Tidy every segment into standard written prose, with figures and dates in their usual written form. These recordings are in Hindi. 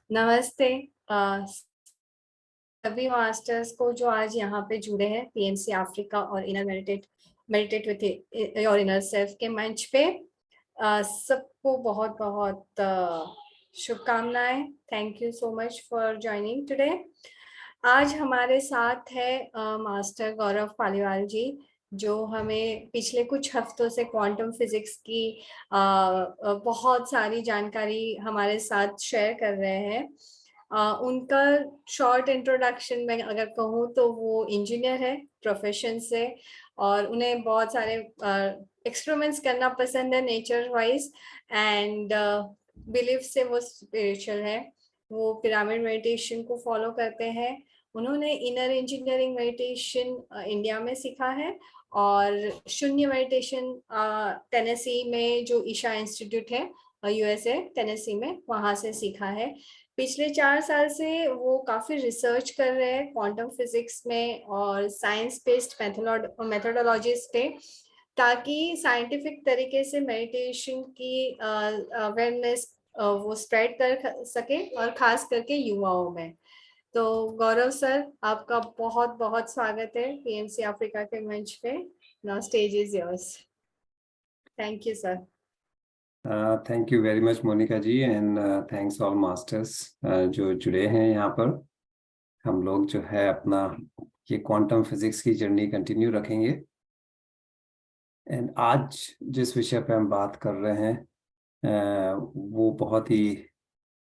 नमस्ते सभी मास्टर्स को जो आज यहाँ पे जुड़े हैं पीएमसी अफ्रीका और inner meditate with your inner self के मंच पे। सबको बहुत बहुत शुभकामनाएं। Thank you so much for joining today. आज हमारे साथ है मास्टर गौरव पालीवाल जी, जो हमें पिछले कुछ हफ्तों से क्वांटम फिजिक्स की बहुत सारी जानकारी हमारे साथ शेयर कर रहे हैं। उनका शॉर्ट इंट्रोडक्शन में अगर कहूँ तो वो इंजीनियर है प्रोफेशन से, और उन्हें बहुत सारे एक्सपेरिमेंट्स करना पसंद है नेचर वाइज, एंड बिलीफ से वो स्पिरिचुअल है। वो पिरामिड मेडिटेशन को फॉलो करते हैं। उन्होंने इनर इंजीनियरिंग मेडिटेशन इंडिया में सीखा है, और शून्य मेडिटेशन टेनेसी में जो ईशा इंस्टीट्यूट है यूएसए टेनेसी में, वहां से सीखा है। पिछले 4 साल से वो काफी रिसर्च कर रहे हैं क्वांटम फिजिक्स में और साइंस बेस्ड मेथोडोलॉजीज पे, ताकि साइंटिफिक तरीके से मेडिटेशन की अवेयरनेस वो स्प्रेड कर सके, और खास करके युवाओं में। तो गौरव सर, आपका बहुत बहुत स्वागत है पीएमसी अफ्रीका के मंच पे। Now stage is yours. Thank you sir. Thank you very much Monica ji, and thanks all masters जो जुड़े हैं यहाँ पर। हम लोग जो है अपना ये क्वांटम फिजिक्स की जर्नी कंटिन्यू रखेंगे। एंड आज जिस विषय पे हम बात कर रहे हैं वो बहुत ही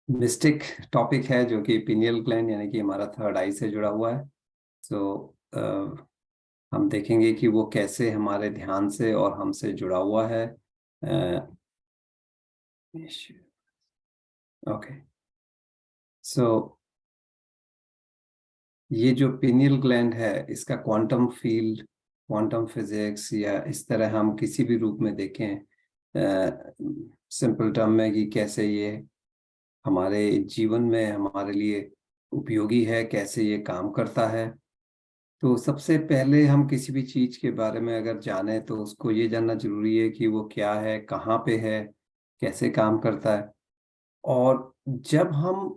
मिस्टिक टॉपिक है, जो कि पिनियल ग्लैंड यानी कि हमारा थर्ड आई से जुड़ा हुआ है। सो हम देखेंगे कि वो कैसे हमारे ध्यान से और हमसे जुड़ा हुआ है। ओके, सो ये जो पिनियल ग्लैंड है, इसका क्वांटम फील्ड, क्वांटम फिजिक्स, या इस तरह हम किसी भी रूप में देखें सिंपल टर्म में, कि कैसे ये हमारे जीवन में हमारे लिए उपयोगी है, कैसे ये काम करता है। तो सबसे पहले हम किसी भी चीज़ के बारे में अगर जाने तो उसको ये जानना जरूरी है कि वो क्या है, कहाँ पे है, कैसे काम करता है। और जब हम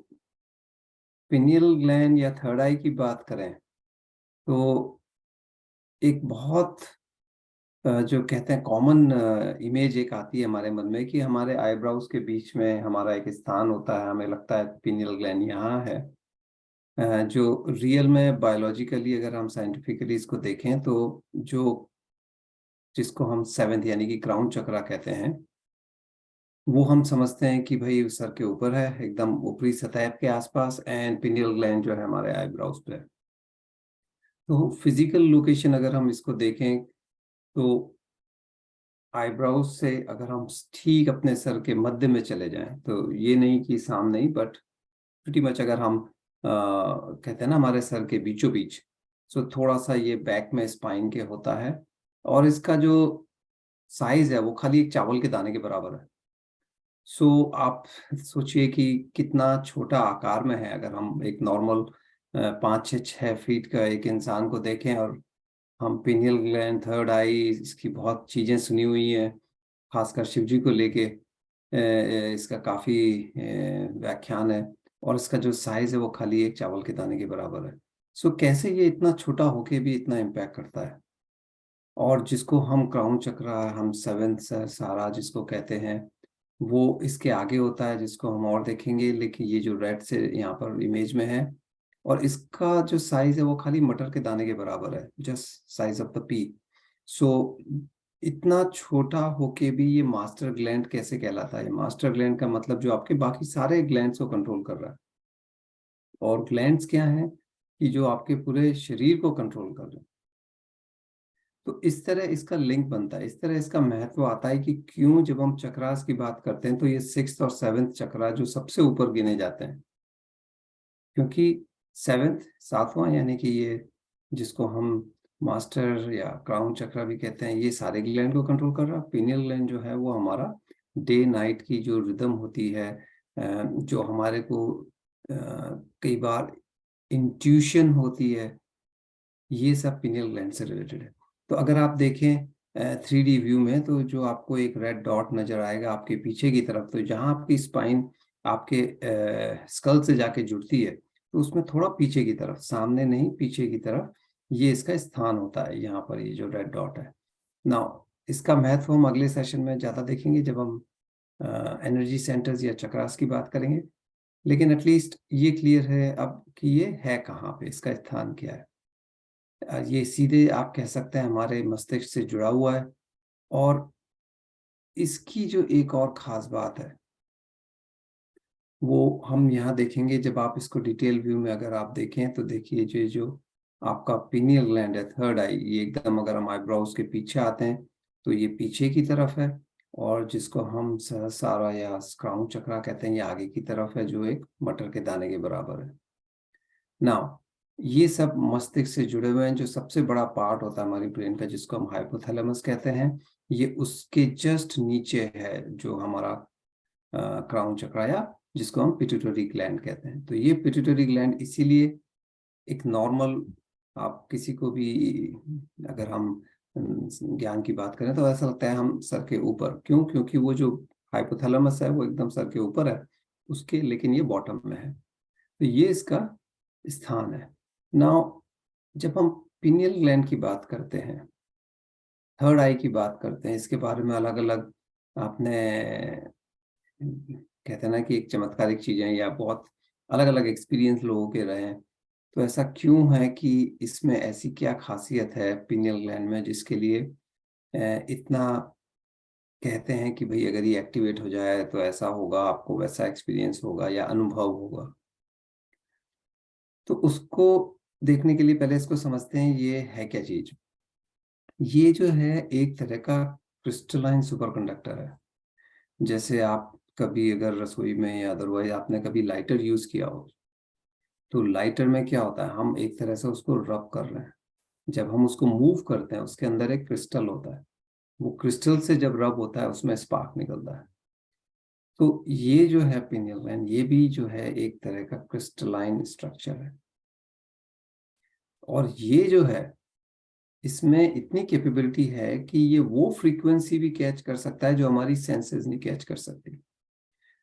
पिनियल ग्लैंड या थर्ड आई की बात करें तो एक बहुत जो कहते हैं कॉमन इमेज एक आती है हमारे मन में, कि हमारे आईब्राउज के बीच में हमारा एक स्थान होता है, हमें लगता है पिनियल ग्लैंड यहाँ है। जो रियल में बायोलॉजिकली अगर हम साइंटिफिकली इसको देखें तो जो जिसको हम सेवेंथ यानी कि क्राउन चक्रा कहते हैं, वो हम समझते हैं कि भाई सर के ऊपर है, एकदम ऊपरी सतह के आसपास, एंड पिनियल ग्लैंड जो है हमारे आईब्राउज पे है। तो फिजिकल लोकेशन अगर हम इसको देखें तो आईब्राउज से अगर हम ठीक अपने सर के मध्य में चले जाएं, तो ये नहीं कि सामने ही, बट प्रीटी मच अगर हम कहते हैं ना हमारे सर के बीचों बीच, सो थोड़ा सा ये बैक में स्पाइन के होता है। और इसका जो साइज है वो खाली एक चावल के दाने के बराबर है। सो आप सोचिए कि कितना छोटा आकार में है। अगर हम एक नॉर्मल 5 से 6 फीट का एक इंसान को देखें, और हम पिनियल ग्लैंड, थर्ड आई, इसकी बहुत चीज़ें सुनी हुई हैं, खासकर शिव जी को लेके इसका काफ़ी व्याख्यान है, और इसका जो साइज है वो खाली एक चावल के दाने के बराबर है। सो कैसे ये इतना छोटा होके भी इतना इम्पैक्ट करता है। और जिसको हम क्राउन चक्र, हम सेवेंथ सारा जिसको कहते हैं, वो इसके आगे होता है, जिसको हम और देखेंगे। लेकिन ये जो रेड से यहाँ पर इमेज में है, और इसका जो साइज है वो खाली मटर के दाने के बराबर है, just size of the pea. So इतना छोटा होके भी ये मास्टर ग्लैंड कैसे कहलाता है? मास्टर ग्लैंड का मतलब जो आपके बाकी सारे ग्लैंड्स को कंट्रोल कर रहा है। और ग्लैंड्स क्या है कि जो आपके पूरे शरीर को कंट्रोल कर रहे हैं। तो इस तरह इसका लिंक बनता है, इस तरह इसका महत्व आता है कि क्यों जब हम चक्रास की बात करते हैं तो ये 6th और 7th चक्रा जो सबसे ऊपर गिने जाते हैं, क्योंकि 7th, 7वां, यानी कि ये जिसको हम मास्टर या क्राउन चक्रा भी कहते हैं, ये सारे ग्लैंड को कंट्रोल कर रहा है। पीनियल ग्लैंड जो है वो हमारा डे नाइट की जो रिदम होती है, जो हमारे को कई बार इंट्यूशन होती है, ये सब पिनियल ग्लैंड से रिलेटेड है। तो अगर आप देखें 3D व्यू में, तो जो आपको एक रेड डॉट नजर आएगा आपके पीछे की तरफ, तो जहाँ आपकी स्पाइन आपके स्कल से जाके जुड़ती है, तो उसमें थोड़ा पीछे की तरफ, सामने नहीं पीछे की तरफ, ये इसका स्थान होता है, यहाँ पर ये जो रेड डॉट है। नाउ इसका महत्व हम अगले सेशन में ज़्यादा देखेंगे जब हम एनर्जी सेंटर्स या चक्रास की बात करेंगे, लेकिन एटलीस्ट ये क्लियर है अब कि ये है कहाँ पे, इसका स्थान क्या है। ये सीधे आप कह सकते हैं हमारे मस्तिष्क से जुड़ा हुआ है। और इसकी जो एक और ख़ास बात है वो हम यहाँ देखेंगे जब आप इसको डिटेल व्यू में अगर आप देखें, तो देखिए जो आपका पिनियल ग्लैंड है, थर्ड आई, ये एकदम अगर हम आईब्रोज के पीछे आते हैं तो ये पीछे की तरफ है, और जिसको हम सहस्रारा या क्राउन चक्रा कहते हैं, ये आगे की तरफ है, जो एक मटर के दाने के बराबर है। नाउ ये सब मस्तिष्क से जुड़े हुए हैं। जो सबसे बड़ा पार्ट होता है हमारी ब्रेन का, जिसको हम हाइपोथैलेमस कहते हैं, ये उसके जस्ट नीचे है जो हमारा क्राउन चक्रा, या जिसको हम पिट्यूटरी ग्लैंड कहते हैं। तो ये पिट्यूटरी ग्लैंड इसीलिए एक नॉर्मल, आप किसी को भी अगर हम ज्ञान की बात करें तो ऐसा लगता है हम सर के ऊपर, क्यों? क्योंकि वो जो हाइपोथैलेमस है वो एकदम सर के ऊपर है उसके, लेकिन ये बॉटम में है। तो ये इसका स्थान है। नाउ जब हम पिनियल ग्लैंड की बात करते हैं, थर्ड आई की बात करते हैं, इसके बारे में अलग अलग आपने कहते हैं ना कि एक चमत्कारिक चीजें या बहुत अलग अलग एक्सपीरियंस लोगों के रहे हैं। तो ऐसा क्यों है कि इसमें ऐसी क्या खासियत है पिनियल ग्लैंड में जिसके लिए इतना कहते हैं कि भाई अगर ये एक्टिवेट हो जाए तो ऐसा होगा, आपको वैसा एक्सपीरियंस होगा या अनुभव होगा। तो उसको देखने के लिए पहले इसको समझते हैं ये है क्या चीज। ये जो है एक तरह का क्रिस्टलाइन सुपरकंडक्टर है। जैसे आप कभी अगर रसोई में या अदरवाइज आपने कभी लाइटर यूज किया हो, तो लाइटर में क्या होता है, हम एक तरह से उसको रब कर रहे हैं। जब हम उसको मूव करते हैं उसके अंदर एक क्रिस्टल होता है, वो क्रिस्टल से जब रब होता है उसमें स्पार्क निकलता है। तो ये जो है पिनियल ग्लैंड, ये भी जो है एक तरह का क्रिस्टलाइन स्ट्रक्चर है। और ये जो है इसमें इतनी कैपेबिलिटी है कि ये वो फ्रीक्वेंसी भी कैच कर सकता है जो हमारी सेंसेस नहीं कैच कर सकती।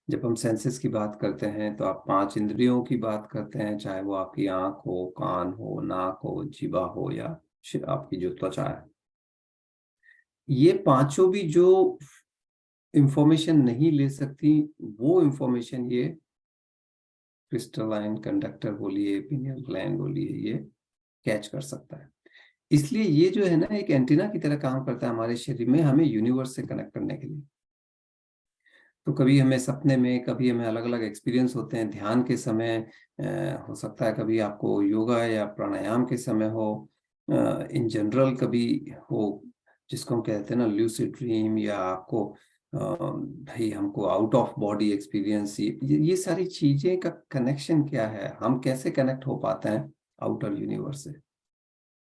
जब हम सेंसेस की बात करते हैं तो आप 5 इंद्रियों की बात करते हैं, चाहे वो आपकी आंख हो, कान हो, नाक हो, जीवा हो, या आपकी जो त्वचा है। ये पांचों भी जो इंफॉर्मेशन नहीं ले सकती, वो इंफॉर्मेशन ये क्रिस्टलाइन कंडक्टर बोलिए, पिनियल ग्लैंड बोलिए, ये कैच कर सकता है। इसलिए ये जो है ना एक एंटीना की तरह काम करता है हमारे शरीर में, हमें यूनिवर्स से कनेक्ट करने के लिए। तो कभी हमें सपने में, कभी हमें अलग अलग एक्सपीरियंस होते हैं ध्यान के समय, हो सकता है कभी आपको योगा या प्राणायाम के समय हो, इन जनरल कभी हो, जिसको हम कहते हैं ना ल्यूसिड ड्रीम, या आपको भाई हमको आउट ऑफ बॉडी एक्सपीरियंस, ये सारी चीजें का कनेक्शन क्या है, हम कैसे कनेक्ट हो पाते हैं आउटर यूनिवर्स से,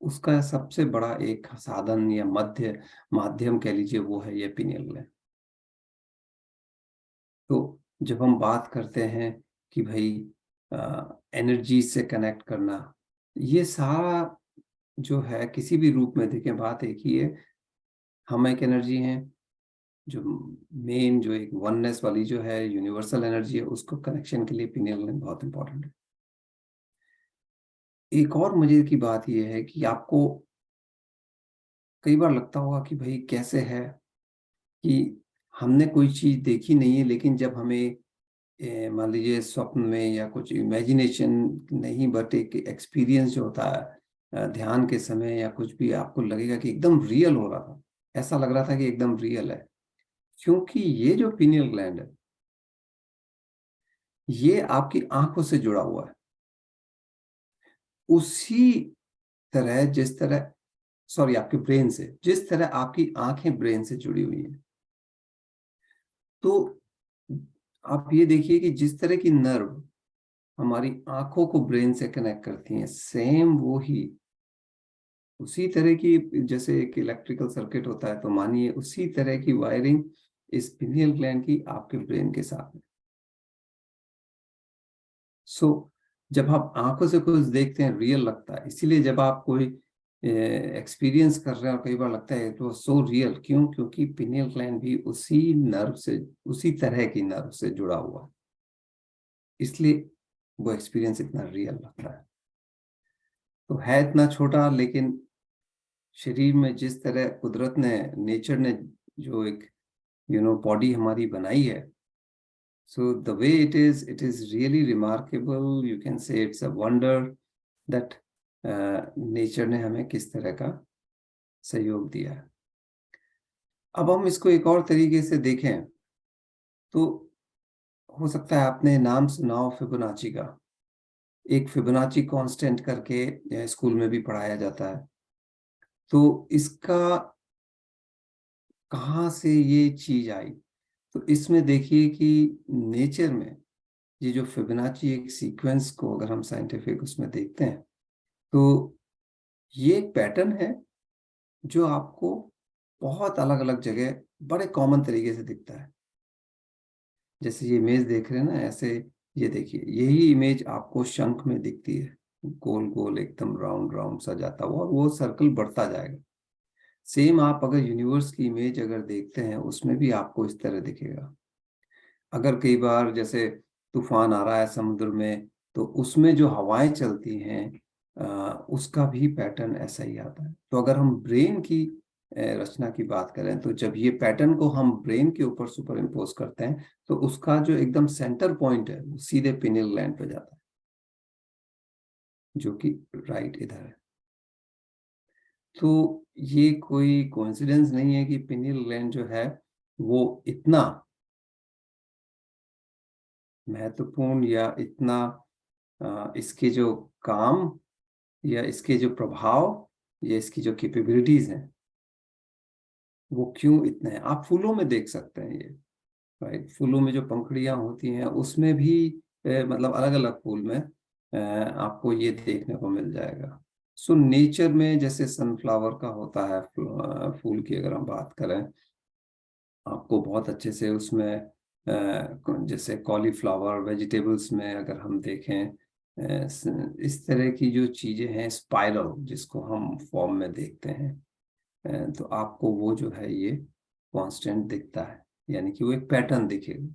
उसका सबसे बड़ा एक साधन या माध्यम कह लीजिए, वो है ये पिनियल ग्लैंड। तो जब हम बात करते हैं कि भाई एनर्जी से कनेक्ट करना, ये सारा जो है किसी भी रूप में देखें बात एक ही है, हम एक एनर्जी हैं। जो मेन जो एक वननेस वाली जो है यूनिवर्सल एनर्जी है, उसको कनेक्शन के लिए पिनियल ग्लैंड बहुत इंपॉर्टेंट है। एक और मजे की बात यह है कि आपको कई बार लगता होगा कि भाई कैसे है कि हमने कोई चीज देखी नहीं है, लेकिन जब हमें मान लीजिए स्वप्न में या कुछ इमेजिनेशन नहीं, बट एक एक्सपीरियंस जो होता है ध्यान के समय या कुछ भी, आपको लगेगा कि एकदम रियल हो रहा था, ऐसा लग रहा था कि एकदम रियल है। क्योंकि ये जो पिनियल ग्लैंड है ये आपकी आंखों से जुड़ा हुआ है, उसी तरह जिस तरह, सॉरी, आपके ब्रेन से, जिस तरह आपकी आंखें ब्रेन से जुड़ी हुई हैं। तो आप ये देखिए कि जिस तरह की नर्व हमारी आंखों को ब्रेन से कनेक्ट करती हैं, सेम वो ही उसी तरह की, जैसे एक इलेक्ट्रिकल सर्किट होता है, तो मानिए उसी तरह की वायरिंग इस पिनियल ग्लैंड की आपके ब्रेन के साथ है। सो जब आप आंखों से कुछ देखते हैं रियल लगता है, इसीलिए जब आप कोई एक्सपीरियंस कर रहे हैं और कई बार लगता है तो सो रियल, क्यों? क्योंकि पिनियल ग्लैंड भी उसी नर्व से, उसी तरह की नर्व से जुड़ा हुआ है। इसलिए वो एक्सपीरियंस इतना रियल लगता है। तो है इतना छोटा, लेकिन शरीर में जिस तरह कुदरत ने, नेचर ने जो एक बॉडी हमारी बनाई है, so the way it is really remarkable. You can say it's a wonder that nature ने हमें किस तरह का सहयोग दिया है। अब हम इसको एक और तरीके से देखें तो हो सकता है आपने नाम सुना हो फिबोनाची का। एक फिबोनाची कांस्टेंट करके स्कूल में भी पढ़ाया जाता है। तो इसका कहाँ से ये चीज आई? तो इसमें देखिए कि नेचर में ये जो फिबोनाची एक सीक्वेंस को अगर हम साइंटिफिक उसमें देखते हैं तो ये एक पैटर्न है जो आपको बहुत अलग अलग जगह बड़े कॉमन तरीके से दिखता है। जैसे ये इमेज देख रहे हैं ना, ऐसे ये देखिए, यही इमेज आपको शंख में दिखती है, गोल गोल एकदम राउंड राउंड सा जाता हुआ, और वो सर्कल बढ़ता जाएगा। सेम आप अगर यूनिवर्स की इमेज अगर देखते हैं उसमें भी आपको इस तरह दिखेगा। अगर कई बार जैसे तूफान आ रहा है समुद्र में तो उसमें जो हवाएं चलती हैं उसका भी पैटर्न ऐसा ही आता है। तो अगर हम ब्रेन की रचना की बात करें तो जब ये पैटर्न को हम ब्रेन के ऊपर सुपर इम्पोज करते हैं तो उसका जो एकदम सेंटर पॉइंट है वो सीधे पिनियल ग्लैंड पे जाता है, जो कि राइट इधर है। तो ये कोई कोइंसिडेंस नहीं है कि पिनियल ग्लैंड जो है वो इतना महत्वपूर्ण या इतना इसके जो काम या इसके जो प्रभाव या इसकी जो कैपेबिलिटीज हैं वो क्यों इतने हैं। आप फूलों में देख सकते हैं ये, राइट। फूलों में जो पंखुड़ियां होती हैं उसमें भी मतलब अलग अलग फूल में आपको ये देखने को मिल जाएगा। सो नेचर में जैसे सनफ्लावर का होता है फूल की अगर हम बात करें, आपको बहुत अच्छे से उसमें जैसे कॉलीफ्लावर वेजिटेबल्स में अगर हम देखें इस तरह की जो चीजें हैं स्पाइरल जिसको हम फॉर्म में देखते हैं, तो आपको वो जो है ये कांस्टेंट दिखता है, यानी कि वो एक पैटर्न दिखेगा।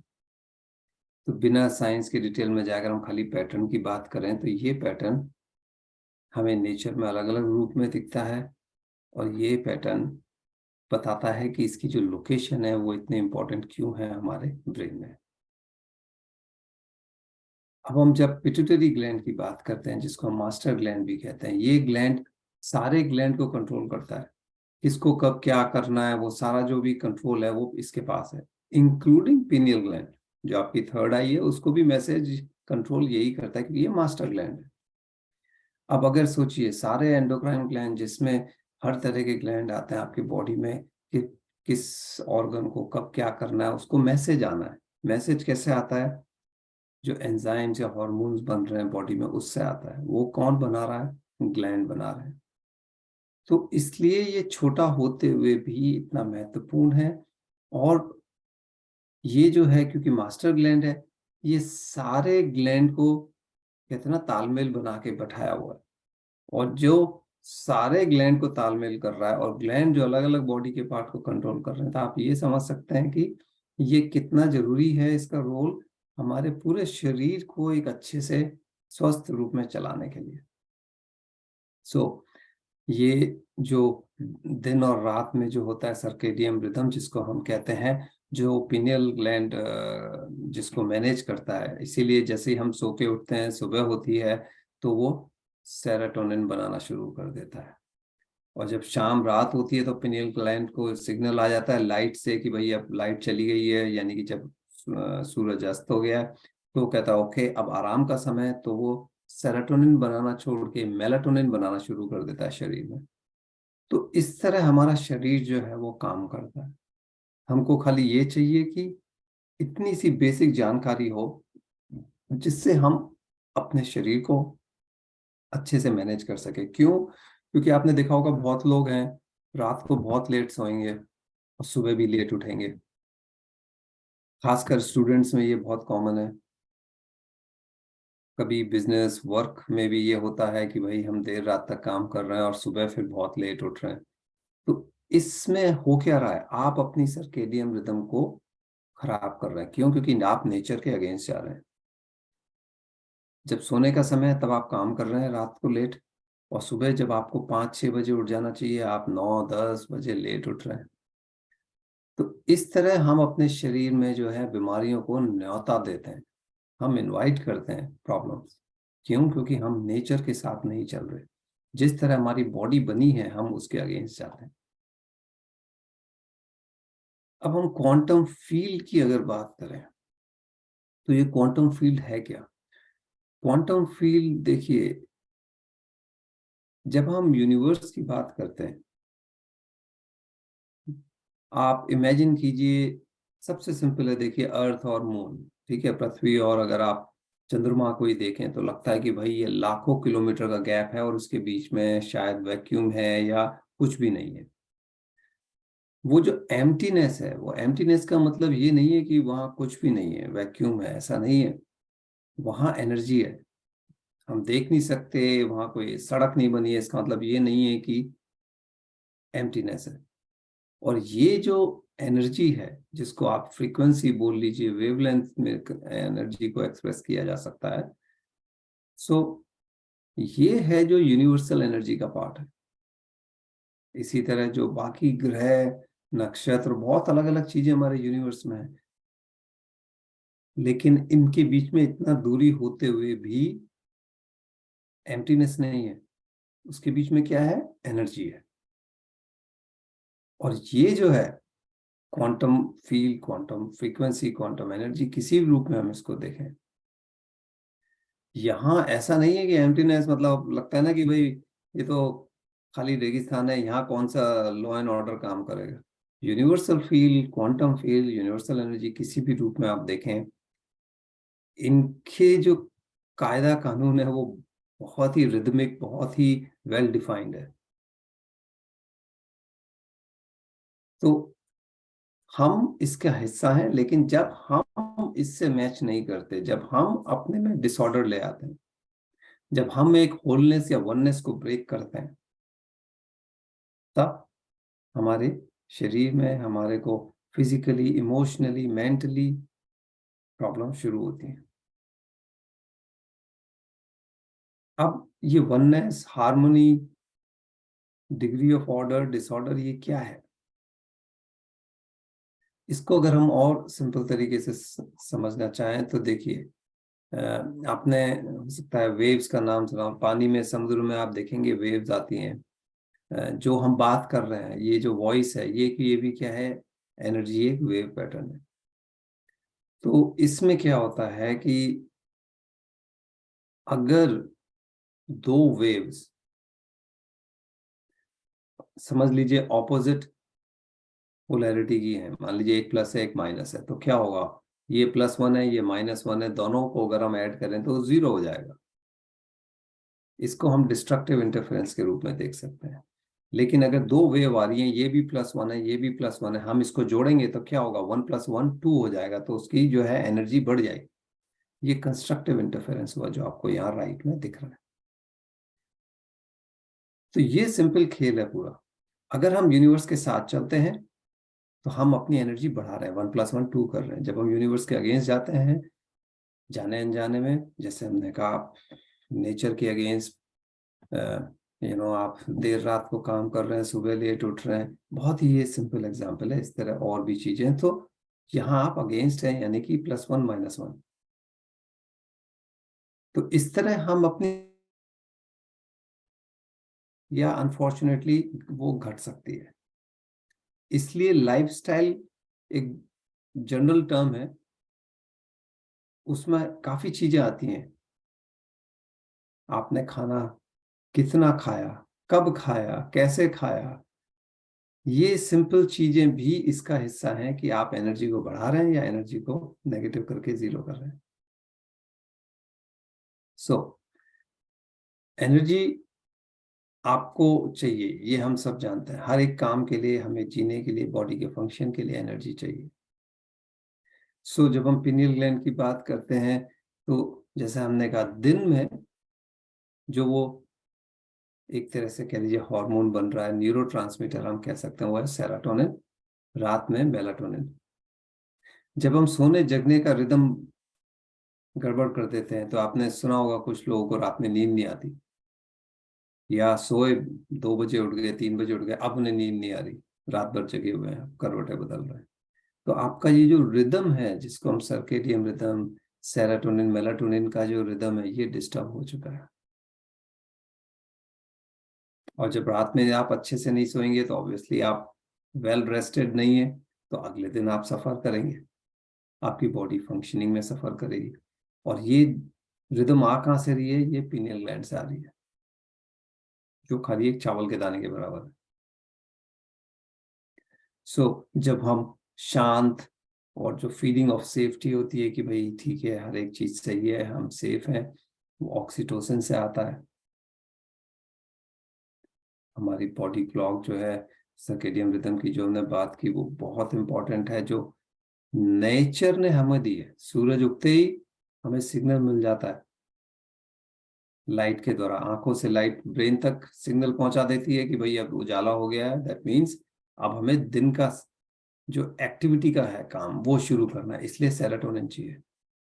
तो बिना साइंस की डिटेल में जाकर हम खाली पैटर्न की बात करें तो ये पैटर्न हमें नेचर में अलग अलग रूप में दिखता है, और ये पैटर्न बताता है कि इसकी जो लोकेशन है वो इतने इम्पोर्टेंट क्यों है हमारे ब्रेन में। अब हम जब पिट्यूटरी ग्लैंड की बात करते हैं, जिसको हम मास्टर ग्लैंड भी कहते हैं, ये ग्लैंड सारे ग्लैंड को कंट्रोल करता है। किसको कब क्या करना है वो सारा जो भी कंट्रोल है वो इसके पास है, इंक्लूडिंग पिनियल ग्लैंड जो आपकी थर्ड आई है, उसको भी मैसेज कंट्रोल यही करता है क्योंकि ये मास्टर ग्लैंड है। अब अगर सोचिए सारे एंडोक्राइन ग्लैंड जिसमें हर तरह के ग्लैंड आते हैं आपकी बॉडी में कि किस ऑर्गन को कब क्या करना है, उसको मैसेज आना है। मैसेज कैसे आता है? जो एंजाइम्स या हार्मोन्स बन रहे हैं बॉडी में उससे आता है। वो कौन बना रहा है? ग्लैंड बना रहे हैं। तो इसलिए ये छोटा होते हुए भी इतना महत्वपूर्ण है। और ये जो है क्योंकि मास्टर ग्लैंड है, ये सारे ग्लैंड को कितना तालमेल बना के बैठाया हुआ है, और जो सारे ग्लैंड को तालमेल कर रहा है और ग्लैंड जो अलग अलग बॉडी के पार्ट को कंट्रोल कर रहे हैं, तो आप ये समझ सकते हैं कि ये कितना जरूरी है इसका रोल हमारे पूरे शरीर को एक अच्छे से स्वस्थ रूप में चलाने के लिए। सो ये जो दिन और रात में जो होता है सर्केडियन रिदम जिसको हम कहते हैं, जो पिनियल ग्लैंड जिसको मैनेज करता है, इसीलिए जैसे ही हम सो के उठते हैं सुबह होती है तो वो सेरोटोनिन बनाना शुरू कर देता है, और जब शाम रात होती है तो पिनियल ग्लैंड को सिग्नल आ जाता है लाइट से कि भाई अब लाइट चली गई है, यानी कि जब सूरज अस्त हो गया है, तो कहता है ओके अब आराम का समय है, तो वो सेरोटोनिन बनाना छोड़ के मेलाटोनिन बनाना शुरू कर देता है शरीर में। तो इस तरह हमारा शरीर जो है वो काम करता है। हमको खाली ये चाहिए कि इतनी सी बेसिक जानकारी हो जिससे हम अपने शरीर को अच्छे से मैनेज कर सके। क्यों? क्योंकि आपने देखा होगा बहुत लोग हैं रात को बहुत लेट सोएंगे और सुबह भी लेट उठेंगे। खासकर स्टूडेंट्स में ये बहुत कॉमन है। कभी बिजनेस वर्क में भी ये होता है कि भाई हम देर रात तक काम कर रहे हैं और सुबह फिर बहुत लेट उठ रहे हैं। तो इसमें हो क्या रहा है? आप अपनी सर्केडियन रिदम को खराब कर रहे हैं। क्यों? क्योंकि आप नेचर के अगेंस्ट जा रहे हैं। जब सोने का समय है तब आप काम कर रहे हैं रात को लेट, और सुबह जब आपको 5-6 बजे उठ जाना चाहिए आप 9-10 बजे लेट उठ रहे हैं। तो इस तरह हम अपने शरीर में जो है बीमारियों को न्योता देते हैं, हम इनवाइट करते हैं प्रॉब्लम्स। क्यों? क्योंकि हम नेचर के साथ नहीं चल रहे। जिस तरह हमारी बॉडी बनी है हम उसके अगेंस्ट जाते हैं। अब हम क्वांटम फील्ड की अगर बात करें तो ये क्वांटम फील्ड है क्या? क्वांटम फील्ड देखिए, जब हम यूनिवर्स की बात करते हैं, आप इमेजिन कीजिए, सबसे सिंपल है, देखिए अर्थ और मून, ठीक है, पृथ्वी, और अगर आप चंद्रमा को ही देखें तो लगता है कि भाई ये लाखों किलोमीटर का गैप है और उसके बीच में शायद वैक्यूम है या कुछ भी नहीं है। वो जो एम्प्टीनेस है, वो एम्प्टीनेस का मतलब ये नहीं है कि वहां कुछ भी नहीं है, वैक्यूम है, ऐसा नहीं है। वहां एनर्जी है, हम देख नहीं सकते, वहां कोई सड़क नहीं बनी है, इसका मतलब ये नहीं है कि एम्प्टीनेस है। और ये जो एनर्जी है, जिसको आप फ्रीक्वेंसी बोल लीजिए, वेवलेंथ में एनर्जी को एक्सप्रेस किया जा सकता है। सो ये है जो यूनिवर्सल एनर्जी का पार्ट है। इसी तरह जो बाकी ग्रह, नक्षत्र, बहुत अलग अलग चीजें हमारे यूनिवर्स में है, लेकिन इनके बीच में इतना दूरी होते हुए भी एम्प्टीनेस नहीं है। उसके बीच में क्या है? एनर्जी है। और ये जो है quantum field, quantum frequency, quantum energy, किसी भी रूप में हम इसको देखें, यहाँ ऐसा नहीं है कि एम्प्टीनेस मतलब लगता है ना कि भाई ये तो खाली रेगिस्तान है, यहाँ कौन सा लॉ एंड ऑर्डर काम करेगा। Universal field, quantum field, universal energy, किसी भी रूप में आप देखें, इनके जो कायदा कानून है वो बहुत ही रिदमिक, बहुत ही वेल डिफाइंड है। तो हम इसका हिस्सा हैं, लेकिन जब हम इससे मैच नहीं करते, जब हम अपने में डिसऑर्डर ले आते हैं, जब हम एक होलनेस या वननेस को ब्रेक करते हैं, तब हमारे शरीर में हमारे को फिजिकली, इमोशनली, मेंटली प्रॉब्लम शुरू होती है। अब ये oneness, harmony, degree of order, disorder, ये क्या है? इसको अगर हम और सिंपल तरीके से समझना चाहें तो देखिए, आपने हो सकता है वेव्स का नाम सुना, पानी में, समुद्र में आप देखेंगे वेव्स आती हैं। जो हम बात कर रहे हैं, ये जो वॉइस है, ये भी क्या है? एनर्जी, एक वेव पैटर्न है। तो इसमें क्या होता है कि अगर दो वेव्स, समझ लीजिए ऑपोजिट पोलैरिटी की है, मान लीजिए एक प्लस है एक माइनस है, तो क्या होगा? ये +1 है, ये -1 है, दोनों को अगर हम ऐड करें तो 0 हो जाएगा। इसको हम डिस्ट्रक्टिव इंटरफेरेंस के रूप में देख सकते हैं। लेकिन अगर दो वेव आ रही हैं, ये भी +1 है, ये भी +1 है, हम इसको जोड़ेंगे तो क्या होगा? 1 + 1 2 हो जाएगा, तो उसकी जो है एनर्जी बढ़ जाएगी। ये कंस्ट्रक्टिव इंटरफेरेंस हुआ जो आपको यहाँ राइट में दिख रहा है। तो ये सिंपल खेल है पूरा। अगर हम यूनिवर्स के साथ चलते हैं तो हम अपनी एनर्जी बढ़ा रहे हैं, 1 + 1 2 कर रहे हैं। जब हम यूनिवर्स के अगेंस्ट जाते हैं, जाने अनजाने में, जैसे हमने कहा, नेचर के अगेंस्ट, आप देर रात को काम कर रहे हैं, सुबह लेट उठ रहे हैं, बहुत ही ये सिंपल एग्जांपल है, इस तरह और भी चीजें। तो यहाँ आप अगेंस्ट हैं, यानी कि +1 -1। तो इस तरह हम अपनी, या अनफॉर्चुनेटली वो घट सकती है। इसलिए लाइफस्टाइल एक जनरल टर्म है, उसमें काफी चीजें आती हैं। आपने खाना कितना खाया, कब खाया, कैसे खाया, ये सिंपल चीजें भी इसका हिस्सा हैं कि आप एनर्जी को बढ़ा रहे हैं या एनर्जी को नेगेटिव करके 0 कर रहे हैं। सो एनर्जी आपको चाहिए, ये हम सब जानते हैं। हर एक काम के लिए, हमें जीने के लिए, बॉडी के फंक्शन के लिए एनर्जी चाहिए। सो जब हम पिनियल ग्लैंड की बात करते हैं, तो जैसे हमने कहा, दिन में जो वो एक तरह से कह लीजिए हार्मोन बन रहा है, न्यूरोट्रांसमीटर हम कह सकते हैं, वो है सेरोटोनिन। रात में मेलाटोनिन। जब हम सोने जगने का रिदम गड़बड़ कर देते हैं। तो आपने सुना होगा कुछ लोगों को रात में नींद नहीं आती, या सोए 2 बजे उठ गए, 3 बजे उठ गए, अब उन्हें नींद नहीं आ रही, रात भर जगे हुए हैं, करवटें बदल रहे हैं। तो आपका ये जो रिदम है, जिसको हम सर्केडियन रिदम, सेरोटोनिन मेलाटोनिन का जो रिदम है, ये डिस्टर्ब हो चुका है। और जब रात में आप अच्छे से नहीं सोएंगे तो ऑब्वियसली आप वेल रेस्टेड नहीं है, तो अगले दिन आप सफर करेंगे, आपकी बॉडी फंक्शनिंग में सफर करेगी। और ये रिदम आ कहाँ से रही है? ये पीनियल ग्लैंड से आ रही है, जो खाली एक चावल के दाने के बराबर है। जब हम शांत, और जो फीलिंग ऑफ सेफ्टी होती है कि भाई ठीक है, हर एक चीज सही है, हम सेफ हैं, वो ऑक्सीटोसिन से आता है। हमारी बॉडी क्लॉक जो है सर्केडियन रिदम की, जो हमने बात की, वो बहुत इंपॉर्टेंट है, जो नेचर ने हमें दी है। सूरज उगते ही हमें सिग्नल मिल जाता है लाइट के द्वारा, आंखों से लाइट ब्रेन तक सिग्नल पहुंचा देती है कि भाई अब उजाला हो गया है, दैट मीन्स अब हमें दिन का जो एक्टिविटी का है काम, वो शुरू करना है। इसलिए सेरोटोनिन चाहिए।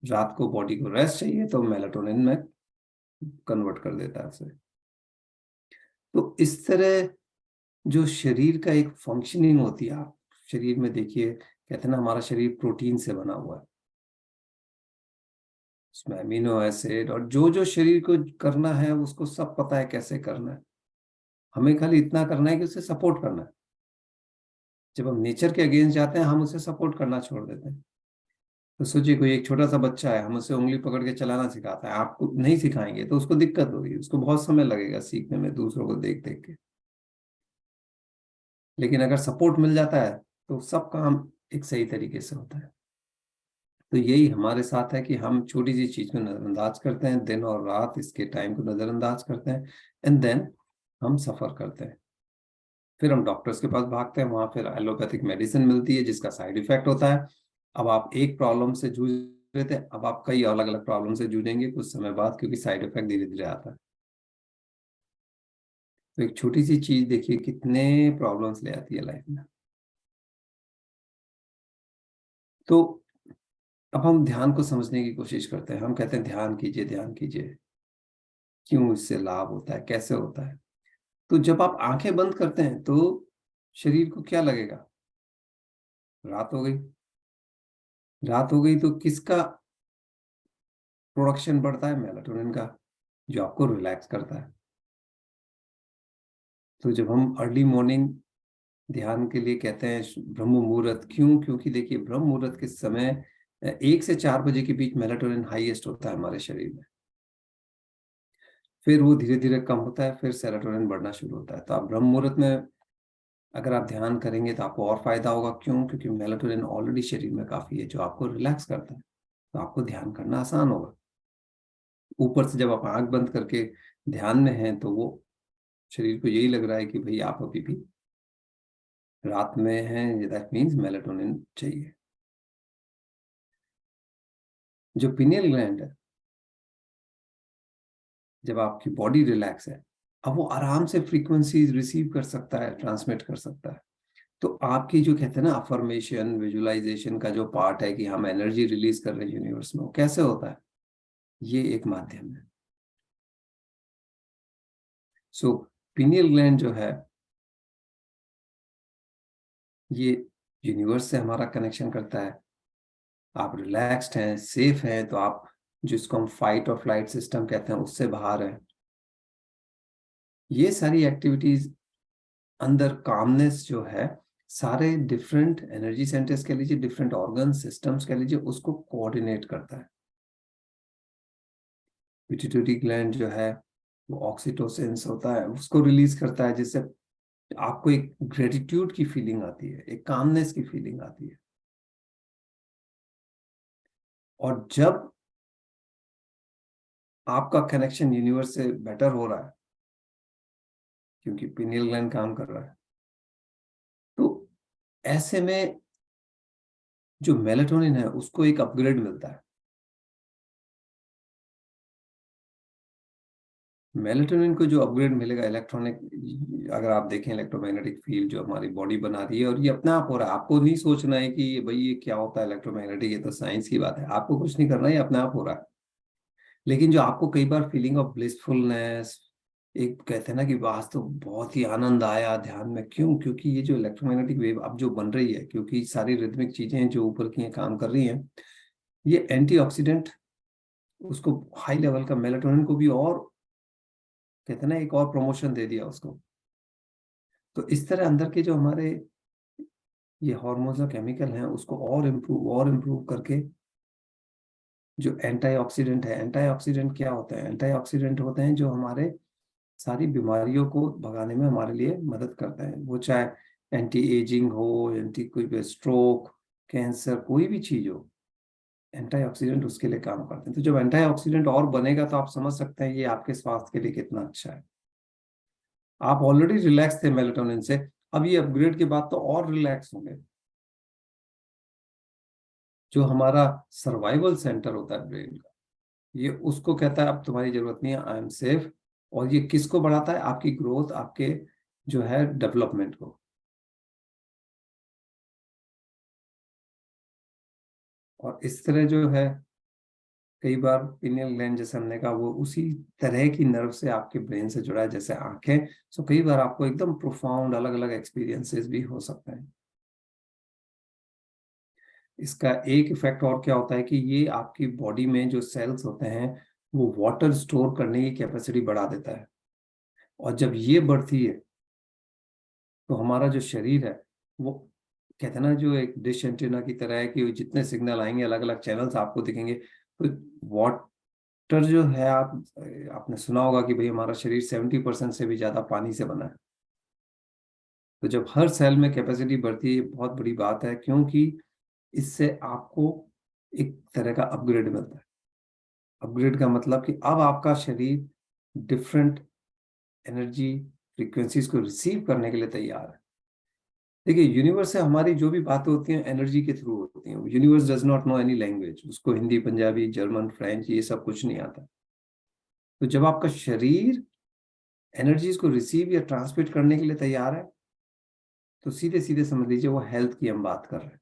रात को बॉडी को रेस्ट चाहिए, तो मेलाटोनिन में कन्वर्ट कर देता है उसे। तो इस तरह जो शरीर का एक फंक्शनिंग होती है, आप शरीर में देखिए, कहते हैं ना हमारा शरीर प्रोटीन से बना हुआ है, उसमें अमीनो एसिड, और जो जो शरीर को करना है उसको सब पता है कैसे करना है। हमें खाली इतना करना है कि उसे सपोर्ट करना है। जब हम नेचर के अगेंस्ट जाते हैं, हम उसे सपोर्ट करना छोड़ देते हैं। तो सोचिए, कोई एक छोटा सा बच्चा है, हम उसे उंगली पकड़ के चलाना सिखाता है, आपको नहीं सिखाएंगे तो उसको दिक्कत होगी, उसको बहुत समय लगेगा सीखने में, दूसरों को देख देख के। लेकिन अगर सपोर्ट मिल जाता है तो सब काम एक सही तरीके से होता है। तो यही हमारे साथ है कि हम छोटी सी चीज को नजरअंदाज करते हैं, दिन और रात इसके टाइम को नजरअंदाज करते हैं, एंड देन हम सफर करते हैं। फिर हम डॉक्टर्स के पास भागते हैं, वहां फिर एलोपैथिक मेडिसिन मिलती है जिसका साइड इफेक्ट होता है। अब आप एक प्रॉब्लम से जूझ रहे थे, अब आप कई अलग अलग प्रॉब्लम से जूझेंगे कुछ समय बाद, क्योंकि साइड इफेक्ट धीरे धीरे आता है। तो एक छोटी सी चीज देखिए कितने प्रॉब्लम्स ले आती है लाइफ में। तो अब हम ध्यान को समझने की कोशिश करते हैं। हम कहते हैं ध्यान कीजिए, ध्यान कीजिए, क्यों इससे लाभ होता है, कैसे होता है? तो जब आप आंखें बंद करते हैं तो शरीर को क्या लगेगा? रात हो गई। रात हो गई तो किसका प्रोडक्शन बढ़ता है? मेलाटोनिन का, जो आपको रिलैक्स करता है। तो जब हम अर्ली मॉर्निंग ध्यान के लिए कहते हैं ब्रह्म मुहूर्त, क्यों? क्योंकि देखिए ब्रह्म मुहूर्त के समय 1 से 4 बजे के बीच मेलाटोनिन हाईएस्ट होता है हमारे शरीर में। फिर वो धीरे धीरे कम होता है, फिर सेरोटोनिन बढ़ना शुरू होता है। तो आप ब्रह्म मुहूर्त में अगर आप ध्यान करेंगे तो आपको और फायदा होगा। क्यों? क्योंकि मेलाटोनिन ऑलरेडी शरीर में काफी है, जो आपको रिलैक्स करता है, तो आपको ध्यान करना आसान होगा। ऊपर से जब आप आंख बंद करके ध्यान में हैं, तो वो शरीर को यही लग रहा है कि भाई आप अभी भी रात में हैं, दैट मीन्स मेलाटोनिन चाहिए। जो पिनियल ग्लैंड है, जब आपकी बॉडी रिलैक्स है, अब वो आराम से फ्रीक्वेंसीज रिसीव कर सकता है, ट्रांसमिट कर सकता है। तो आपकी जो कहते हैं ना अफर्मेशन, विजुअलाइजेशन का जो पार्ट है कि हम एनर्जी रिलीज कर रहे हैं यूनिवर्स में, वो कैसे होता है? ये एक माध्यम है। सो पिनियल ग्लैंड जो है, ये यूनिवर्स से हमारा कनेक्शन करता है। आप रिलैक्स्ड हैं, सेफ हैं, तो आप, जिसको हम फाइट और फ्लाइट सिस्टम कहते हैं, उससे बाहर हैं। ये सारी एक्टिविटीज अंदर कामनेस जो है, सारे डिफरेंट एनर्जी सेंटर्स कह लीजिए, डिफरेंट ऑर्गन सिस्टम्स कह लीजिए, उसको कोऑर्डिनेट करता है। पिट्यूटरी ग्लैंड जो है, वो ऑक्सीटोसिन होता है, उसको रिलीज करता है, जिससे आपको एक ग्रेटिट्यूड की फीलिंग आती है, एक कामनेस की फीलिंग आती है। और जब आपका कनेक्शन यूनिवर्स से बेटर हो रहा है, क्योंकि पिनियल ग्लैंड काम कर रहा है, तो ऐसे में जो मेलाटोनिन है उसको एक अपग्रेड मिलता है। मेलाटोनिन को जो अपग्रेड मिलेगा, इलेक्ट्रॉनिक, अगर आप देखें इलेक्ट्रोमैग्नेटिक फील्ड जो हमारी बॉडी बना रही है, और ये अपने आप हो रहा है। आपको नहीं सोचना है कि भाई ये क्या होता है इलेक्ट्रोमैग्नेटिक, ये तो साइंस की बात है, आपको कुछ नहीं करना है, ये अपने आप हो रहा है। लेकिन जो आपको कई बार फीलिंग ऑफ ब्लिसफुलनेस, एक कहते हैं ना कि आज तो बहुत ही आनंद आया ध्यान में, क्यों? क्योंकि ये जो इलेक्ट्रोमैग्नेटिक वेव अब जो बन रही है, क्योंकि सारी रिदमिक चीजें जो ऊपर की हैं काम कर रही हैं, ये एंटीऑक्सीडेंट उसको हाई लेवल का मेलाटोनिन को भी और कहते हैं ना एक और प्रमोशन दे दिया उसको। तो इस तरह अंदर के जो हमारे ये हार्मोन्स और केमिकल हैं उसको और इम्प्रूव करके जो एंटीऑक्सीडेंट है, एंटीऑक्सीडेंट क्या होता है? एंटीऑक्सीडेंट होते हैं जो हमारे सारी बीमारियों को भगाने में हमारे लिए मदद करते हैं। वो चाहे एंटी एजिंग हो, एंटी कोई भी स्ट्रोक, कैंसर, कोई भी चीज हो, एंटीऑक्सीडेंट उसके लिए काम करते हैं। तो जब एंटीऑक्सीडेंट और बनेगा तो आप समझ सकते हैं ये आपके स्वास्थ्य के लिए कितना अच्छा है। आप ऑलरेडी रिलैक्स थे मेलेटोनिन से, अब ये अपग्रेड के बाद तो और रिलैक्स होंगे। जो हमारा सर्वाइवल सेंटर होता है ब्रेन का, ये उसको कहता है अब तुम्हारी जरूरत नहीं है, आई एम सेफ। और ये किसको बढ़ाता है? आपकी ग्रोथ, आपके जो है डेवलपमेंट को। और इस तरह जो है कई बार पिनियल ग्लैंड जैसे हमने कहा वो उसी तरह की नर्व से आपके ब्रेन से जुड़ा है जैसे आंखें। सो कई बार आपको एकदम प्रोफाउंड अलग अलग एक्सपीरियंसेस भी हो सकते हैं। इसका एक इफेक्ट और क्या होता है कि ये आपकी बॉडी में जो सेल्स होते हैं वो वाटर स्टोर करने की कैपेसिटी बढ़ा देता है। और जब ये बढ़ती है तो हमारा जो शरीर है वो कहते हैं ना जो एक डिश एंटीना की तरह है कि जितने सिग्नल आएंगे अलग अलग चैनल्स आपको दिखेंगे। तो वाटर जो है, आपने सुना होगा कि भाई हमारा शरीर 70% से भी ज्यादा पानी से बना है। तो जब हर सेल में कैपेसिटी बढ़ती है बहुत बड़ी बात है, क्योंकि इससे आपको एक तरह का अपग्रेड मिलता है। अपग्रेड का मतलब कि अब आपका शरीर डिफरेंट एनर्जी फ्रीक्वेंसीज को रिसीव करने के लिए तैयार है। देखिए यूनिवर्स से हमारी जो भी बातें होती हैं एनर्जी के थ्रू होती हैं। Universe does not know any language, उसको हिंदी, पंजाबी, जर्मन, फ्रेंच ये सब कुछ नहीं आता। तो जब आपका शरीर एनर्जीज को रिसीव या ट्रांसमिट करने के लिए तैयार है तो सीधे सीधे समझ लीजिए वो हेल्थ की हम बात कर रहे हैं।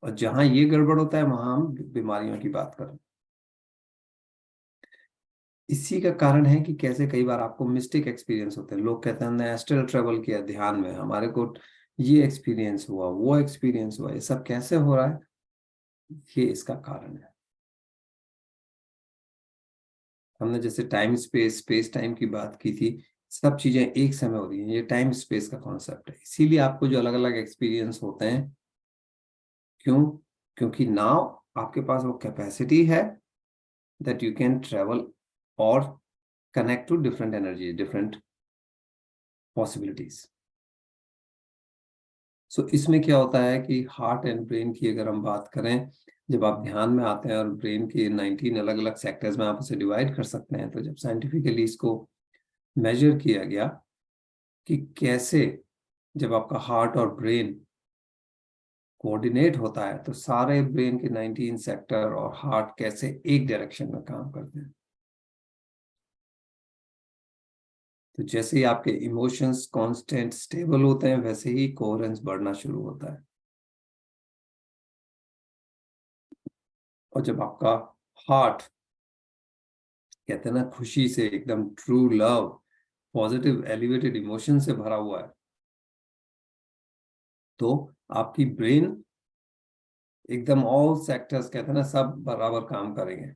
और जहां ये गड़बड़ होता है वहां हम बीमारियों की बात कर रहे हैं। इसी का कारण है कि कैसे कई बार आपको मिस्टेक एक्सपीरियंस होते हैं। लोग कहते हैं हमने एस्ट्रल ट्रेवल किया ध्यान में, हमारे को ये एक्सपीरियंस हुआ, वो एक्सपीरियंस हुआ। ये सब कैसे हो रहा है? ये इसका कारण है। हमने जैसे टाइम स्पेस, स्पेस टाइम की बात की थी, सब चीजें एक समय हो रही हैं। ये टाइम स्पेस का कॉन्सेप्ट है। इसीलिए आपको जो अलग अलग एक्सपीरियंस होते हैं, क्यों? क्योंकि नाउ आपके पास वो कैपेसिटी है दैट यू कैन ट्रेवल और connect to different energy, different possibilities. So इसमें क्या होता है कि हार्ट एंड ब्रेन की अगर हम बात करें, जब आप ध्यान में आते हैं और ब्रेन के 19 अलग अलग सेक्टर्स में आप उसे डिवाइड कर सकते हैं, तो जब साइंटिफिकली इसको मेजर किया गया कि कैसे जब आपका हार्ट और ब्रेन कोऑर्डिनेट होता है तो सारे ब्रेन के 19 सेक्टर और हार्ट कैसे एक डायरेक्शन में काम करते हैं। तो जैसे ही आपके इमोशंस कांस्टेंट स्टेबल होते हैं वैसे ही कोहेरेंस बढ़ना शुरू होता है। और जब आपका हार्ट कहते हैं ना खुशी से, एकदम true love, positive elevated emotion से भरा हुआ है, तो आपकी ब्रेन एकदम ऑल सेक्टर्स कहते हैं ना सब बराबर काम करेंगे।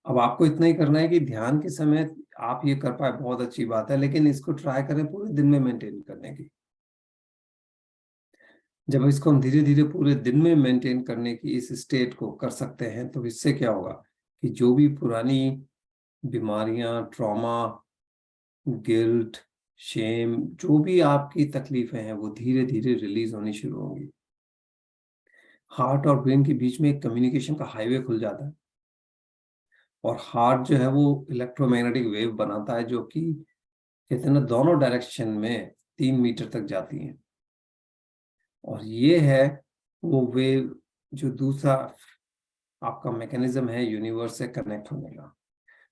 अब आपको इतना ही करना है कि ध्यान के समय आप ये कर पाए बहुत अच्छी बात है, लेकिन इसको ट्राई करें पूरे दिन में मेंटेन करने की। जब इसको हम धीरे धीरे पूरे दिन में मेंटेन करने की इस स्टेट को कर सकते हैं तो इससे क्या होगा कि जो भी पुरानी बीमारियां, ट्रॉमा, गिल्ट, शेम, जो भी आपकी तकलीफें हैं वो धीरे धीरे रिलीज होनी शुरू होंगी। हार्ट और ब्रेन के बीच में एक कम्युनिकेशन का हाईवे खुल जाता है। और हार्ट जो है वो इलेक्ट्रोमैग्नेटिक वेव बनाता है जो कि कहते हैं ना दोनों डायरेक्शन में 3 मीटर तक जाती हैं। और ये है वो वेव जो दूसरा आपका मैकेनिज्म है यूनिवर्स से कनेक्ट होने का।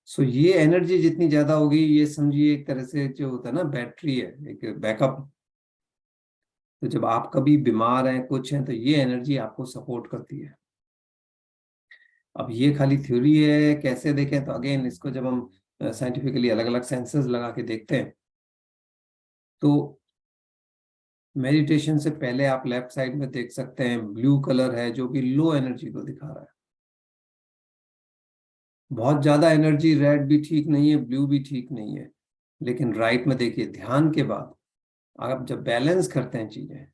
सो ये एनर्जी जितनी ज्यादा होगी, ये समझिए एक तरह से जो होता है ना बैटरी है, एक बैकअप। तो जब आप कभी बीमार हैं, कुछ हैं, तो ये एनर्जी आपको सपोर्ट करती है। अब ये खाली थ्योरी है, कैसे देखें, तो अगेन इसको जब हम साइंटिफिकली अलग अलग सेंसर्स लगा के देखते हैं, तो मेडिटेशन से पहले आप लेफ्ट साइड में देख सकते हैं ब्लू कलर है जो कि लो एनर्जी को दिखा रहा है। बहुत ज्यादा एनर्जी, रेड भी ठीक नहीं है, ब्लू भी ठीक नहीं है। लेकिन राइट में देखिए, ध्यान के बाद आप जब बैलेंस करते हैं चीजें,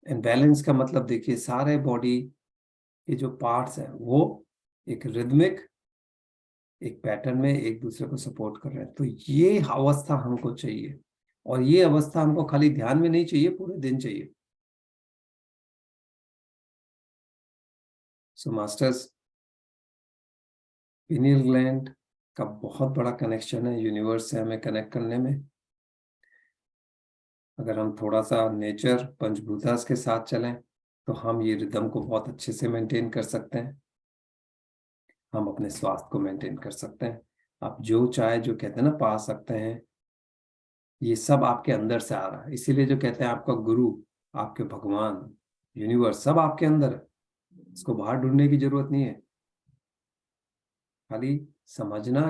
एंड बैलेंस का मतलब देखिए सारे बॉडी के जो पार्ट्स हैं वो एक रिदमिक, एक पैटर्न में एक दूसरे को सपोर्ट कर रहे हैं। तो ये अवस्था हमको चाहिए, और ये अवस्था हमको खाली ध्यान में नहीं चाहिए, पूरे दिन चाहिए। सो मास्टर्स, पिनियल ग्लैंड का बहुत बड़ा कनेक्शन है यूनिवर्स से हमें कनेक्ट करने में। अगर हम थोड़ा सा नेचर, पंचभूतास के साथ चलें, तो हम ये रिदम को बहुत अच्छे से मेंटेन कर सकते हैं। हम अपने स्वास्थ्य को मेंटेन कर सकते हैं। आप जो चाहे, जो कहते हैं ना, पा सकते हैं। ये सब आपके अंदर से आ रहा है। इसीलिए जो कहते हैं आपका गुरु, आपके भगवान, यूनिवर्स, सब आपके अंदर है। इसको बाहर ढूंढने की जरूरत नहीं है, खाली समझना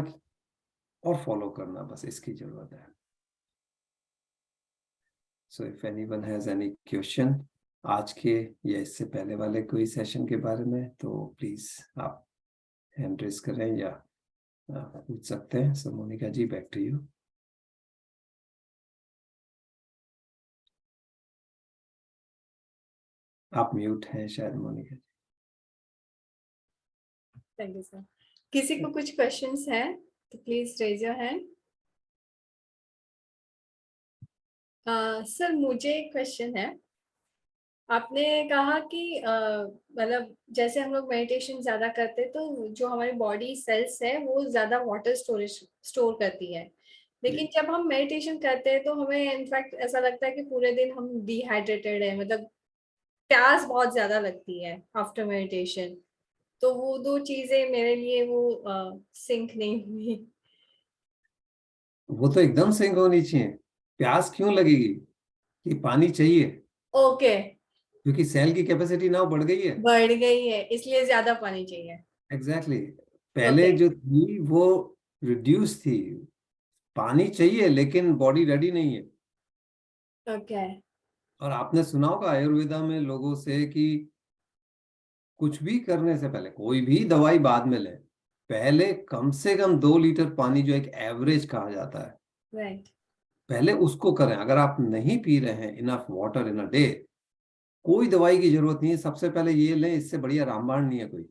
और फॉलो करना, बस इसकी जरूरत है। So if anyone has any question आज के या इससे पहले वाले कोई सेशन के बारे में, तो प्लीज आप हैंड रेज करें या पूछ सकते हैं। So Monica ji, back to you. आप म्यूट हैं शायद Monica ji. Thank you sir. किसी को कुछ क्वेश्चंस हैं तो please raise your hand. Sir मुझे एक क्वेश्चन है। आपने कहा कि मतलब जैसे हम लोग मेडिटेशन ज्यादा करते हैं तो जो हमारी बॉडी सेल्स है वो ज्यादा वाटर स्टोरेज स्टोर करती है, लेकिन जब हम मेडिटेशन करते हैं तो हमें इनफैक्ट ऐसा लगता है कि पूरे दिन हम डिहाइड्रेटेड है, मतलब प्यास बहुत ज्यादा लगती है आफ्टर मेडिटेशन। तो वो दो चीजें मेरे लिए वो सिंक नहीं हुई। वो तो एकदम सिंक होनी चाहिए। प्यास क्यों लगेगी? कि पानी चाहिए, ओके। क्योंकि सेल की कैपेसिटी ना बढ़ गई है। बढ़ गई है इसलिए ज्यादा पानी चाहिए। एग्जैक्टली पहले ओके। जो थी वो रिड्यूस थी। पानी चाहिए लेकिन बॉडी रेडी नहीं है। ओके। और आपने सुना होगा आयुर्वेदा में लोगों से कि कुछ भी करने से पहले, कोई भी दवाई बाद में लें, पहले कम से कम 2 लीटर पानी, जो एक एवरेज कहा जाता है, राइट। पहले उसको करें। अगर आप नहीं पी रहे हैं enough water in a day, कोई दवाई की जरूरत नहीं है, सबसे पहले ये लें, इससे बढ़िया रामबाण नहीं है कोई।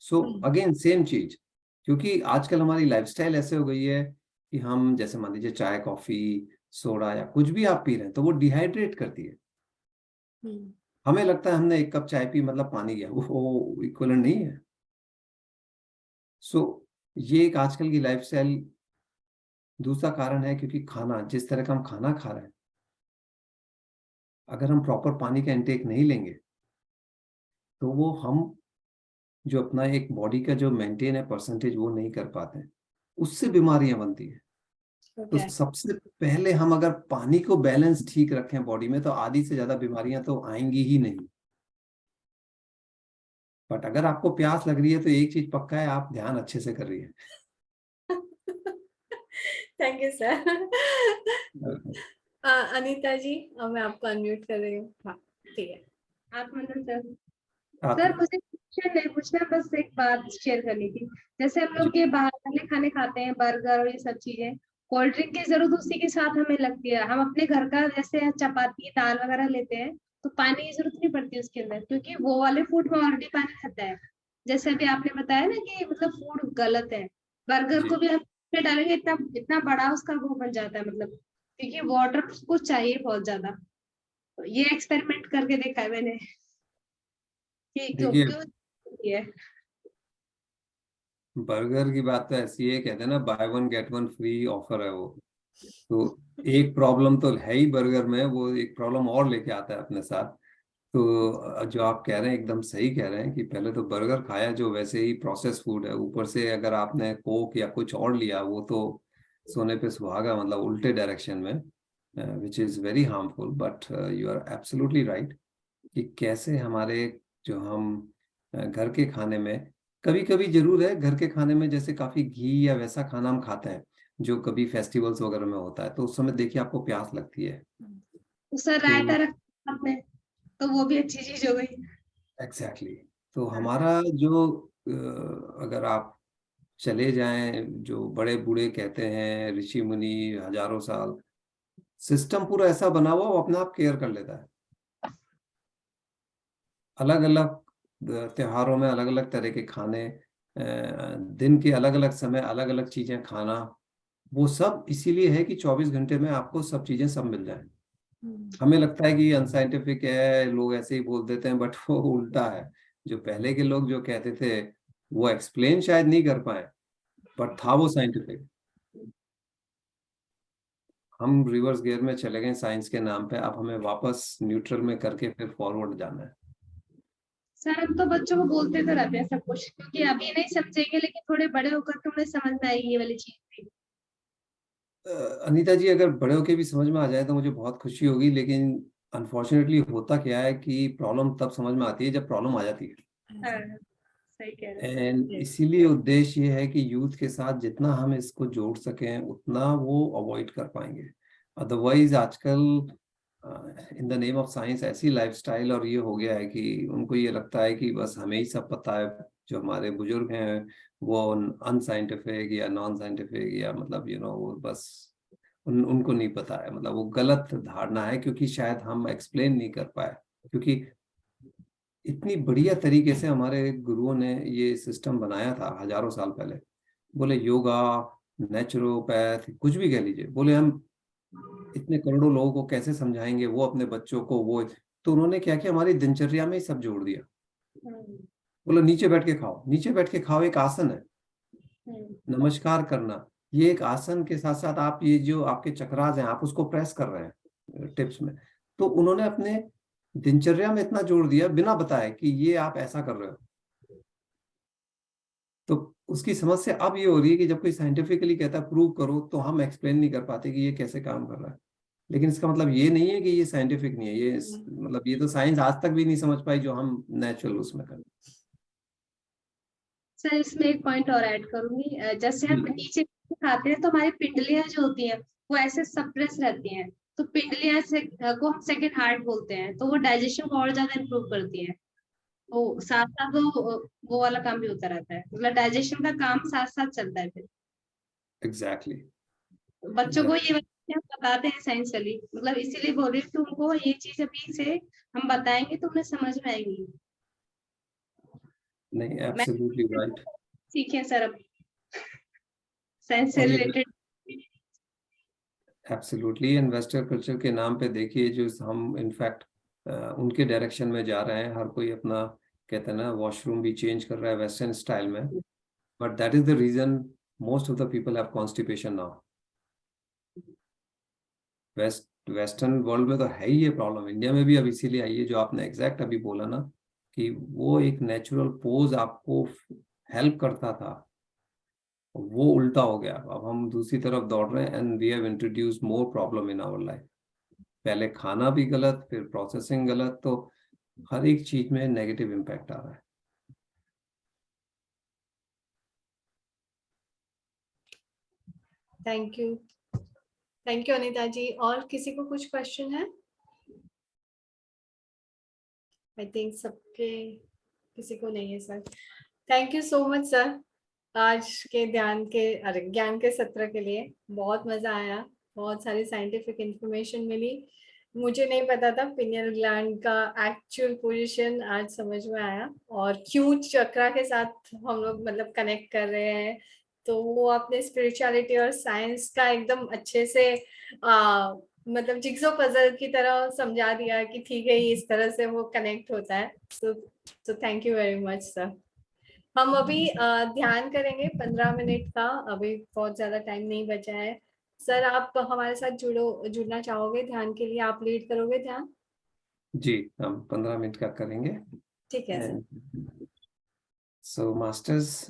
सो अगेन सेम चीज, क्योंकि आजकल हमारी लाइफस्टाइल ऐसे हो गई है कि हम, जैसे मान लीजिए चाय, कॉफी, सोडा या कुछ भी आप पी रहे हैं, तो वो डिहाइड्रेट करती है। हमें लगता है हमने एक कप चाय पी मतलब पानी गया, वो इक्वलेंट नहीं है। सो ये एक आजकल की लाइफस्टाइल दूसरा कारण है, क्योंकि खाना, जिस तरह का हम खाना खा रहे हैं, अगर हम प्रॉपर पानी का इंटेक नहीं लेंगे, तो वो हम जो अपना एक बॉडी का जो मेंटेन है परसेंटेज, वो नहीं कर पाते हैं, उससे बीमारियां बनती है। तो ओके। सबसे पहले हम अगर पानी को बैलेंस ठीक रखें बॉडी में, तो आधी से ज्यादा बीमारियां तो आएंगी ही नहीं। बट अगर आपको प्यास लग रही है, तो एक चीज पक्का है, आप ध्यान अच्छे से कर रही है। Thank you sir. Anita ji, अब मैं आपको अनम्यूट कर रही हूँ। हाँ ठीक है। आप मतलब सर, आप सर मुझे क्वेश्चन नहीं पूछना, बस एक बात शेयर करनी थी। जैसे हम लोग जी ये बाहर वाले खाने खाते हैं, बर्गर और ये सब चीजें, कोल्ड ड्रिंक की जरूरत उसी के साथ हमें लगती है। हम अपने घर का जैसे चपाती दाल वगैरह लेते हैं तो पानी की जरूरत नहीं पड़ती उसके अंदर, क्योंकि वो वाले फूड में ऑलरेडी पानी रहता है। जैसे अभी आपने बताया ना कि मतलब फूड गलत है, बर्गर जी को भी हम में डालेंगे इतना इतना बड़ा उसका वो बन जाता है, मतलब क्योंकि वाटर उसको चाहिए बहुत ज्यादा। तो ये एक्सपेरिमेंट करके देखा है मैंने कि क्यों देखिए, क्यों ये। बर्गर की बात तो ऐसी है, कहते हैं ना, by one get one free offer है वो। तो एक प्रॉब्लम तो है ही बर्गर में, वो एक प्रॉब्लम और लेके आता है अपने साथ। तो जो आप कह रहे हैं एकदम सही कह रहे हैं, कि पहले तो बर्गर खाया जो वैसे ही प्रोसेस फूड है, ऊपर से अगर आपने कोक या कुछ और लिया, वो तो सोने पे सुहागा, मतलब उल्टे डायरेक्शन में, which is very harmful. But you are absolutely right कि कैसे हमारे जो हम घर के खाने में कभी कभी जरूर है, घर के खाने में जैसे काफी घी या वैसा खाना हम खाते हैं जो कभी फेस्टिवल्स वगैरह में होता है, तो उस समय देखिए आपको प्यास लगती है। उसका तो रायता रखा आपने, तो वो भी अच्छी चीज हो गई। एग्जैक्टली तो हाँ। हमारा जो अगर आप चले जाएं, जो बड़े बूढ़े कहते हैं, ऋषि मुनि हजारों साल, सिस्टम पूरा ऐसा बना हुआ वो अपने आप केयर कर लेता है। अलग अलग त्योहारों में अलग अलग तरह के खाने, दिन के अलग अलग समय अलग अलग चीजें खाना, वो सब इसीलिए है कि 24 घंटे में आपको सब चीजें सब मिल जाए। हमें लगता है कि अनसाइंटिफिक है, लोग ऐसे ही बोल देते हैं, बट वो उल्टा है। जो पहले के लोग जो कहते थे वो एक्सप्लेन शायद नहीं कर पाए, बट था वो साइंटिफिक। हम रिवर्स गियर में चले गए साइंस के नाम पे, अब हमें वापस न्यूट्रल में करके फिर फॉरवर्ड जाना है। सर हम तो बच्चों को बोलते तो रहते हैं सब कुछ, क्योंकि अभी नहीं समझेंगे लेकिन थोड़े बड़े होकर तो उन्हें समझ में आएगी ये वाली चीज भी। अनीता जी, अगर बड़े होके भी समझ में आ जाए तो मुझे बहुत खुशी होगी, लेकिन अनफॉर्चुनेटली होता क्या है कि प्रॉब्लम तब समझ में आती है जब प्रॉब्लम आ जाती है। हाँ, सही कह रहे हैं। एंड इसीलिए उद्देश्य ये है कि यूथ के साथ जितना हम इसको जोड़ सकें उतना वो अवॉइड कर पाएंगे। अदरवाइज आजकल in the name of science ऐसी लाइफस्टाइल और ये हो गया है कि उनको ये लगता है कि बस हमें ही सब पता है। जो हमारे बुजुर्ग हैं वो अनसाइंटिफिक या नॉन साइंटिफिक या मतलब वो बस उनको नहीं पता है, मतलब वो गलत धारणा है, क्योंकि शायद हम एक्सप्लेन नहीं कर पाए। क्योंकि इतनी बढ़िया तरीके से हमारे गुरुओं ने ये सिस्टम बनाया था हजारों साल पहले। बोले योगा, नेचुरोपैथ, कुछ भी कह लीजिए, बोले हम इतने करोड़ों लोगों को कैसे समझाएंगे, वो अपने बच्चों को वो। तो उन्होंने क्या किया, हमारी दिनचर्या में ही सब जोड़ दिया। बोले नीचे बैठ के खाओ, नीचे बैठ के खाओ एक आसन है। नमस्कार करना, ये एक आसन के साथ साथ आप ये जो आपके चक्रास हैं आप उसको प्रेस कर रहे हैं टिप्स में। तो उन्होंने अपने दिनचर्या में इतना जोड़ दिया बिना बताए कि ये आप ऐसा कर रहे हो। तो उसकी समस्या अब ये हो रही है कि जब कोई साइंटिफिकली कहता है प्रूव करो, तो हम एक्सप्लेन नहीं कर पाते कि ये कैसे काम कर रहा है। लेकिन इसका मतलब ये नहीं है कि ये साइंटिफिक नहीं है, ये मतलब ये तो साइंस आज तक भी नहीं समझ पाई जो हम नेचुरल उसमें करें। सर इसमें एक पॉइंट और ऐड करूंगी, जैसे हम नीचे खाते हैं तो हमारी पिंडलियां जो होती हैं वो ऐसे सप्रेस रहती हैं, तो पिंडलियां से को हम सेकंड हार्ट बोलते हैं, तो वो डाइजेशन को और ज्यादा इम्प्रूव करती है। तो साथ साथ वो वाला काम भी होता रहता है, मतलब डाइजेशन का काम साथ साथ चलता है फिर। एग्जैक्टली। बच्चों को ये हम बताते हैं साइंसली, मतलब इसीलिए बोल रही हूँ कि उनको ये चीज अभी से हम बताएंगे तो उन्हें समझ में आएगी। नहीं, मैं एब्सोल्युटली राइट। सीखे सर अब साइंस से और ये रिलेटेड। एब्सोल्युटली इन्वेस्टर कल्चर के नाम पे देखिए जो हम इनफैक्ट उनके डायरेक्शन में जा रहे हैं। हर कोई अपना कहते हैं ना वॉशरूम भी चेंज कर रहा है वेस्टर्न स्टाइल में, but that is the reason most of the people have constipation now. Western world में तो है ही ये प्रॉब्लम, इंडिया में भी अब इसीलिए आई है जो आपने एग्जैक्ट अभी बोला ना, कि वो एक नेचुरल पोज आपको हेल्प करता था, वो उल्टा हो गया। अब हम दूसरी तरफ दौड़ रहे हैं and we have introduce more problem in our life. पहले खाना भी गलत, फिर प्रोसेसिंग गलत, तो हर एक चीज में नेगेटिव इम्पैक्ट आ रहा है। थैंक यू अनीता जी। और किसी को कुछ क्वेश्चन है? आई थिंक सबके, किसी को नहीं है sir. Thank you so much sir, आज के ज्ञान के सत्र के लिए बहुत मजा आया। बहुत सारी साइंटिफिक इंफॉर्मेशन मिली, मुझे नहीं पता था पिनियल ग्लैंड का एक्चुअल पोजीशन, आज समझ में आया। और क्यों चक्रा के साथ हम लोग मतलब कनेक्ट कर रहे हैं, तो वो आपने स्पिरिचुअलिटी और साइंस का एकदम अच्छे से मतलब जिग्सो पजल की तरह समझा दिया कि ठीक है इस तरह से वो कनेक्ट होता है। So thank you very much sir. हम अभी ध्यान करेंगे 15 मिनट का, अभी बहुत ज्यादा टाइम नहीं बचा है। सर आप हमारे साथ जुड़ना चाहोगे ध्यान के लिए? आप लीड करोगे ध्यान? जी, हम 15 मिनट का करेंगे। ठीक है सर। सो मास्टर्स,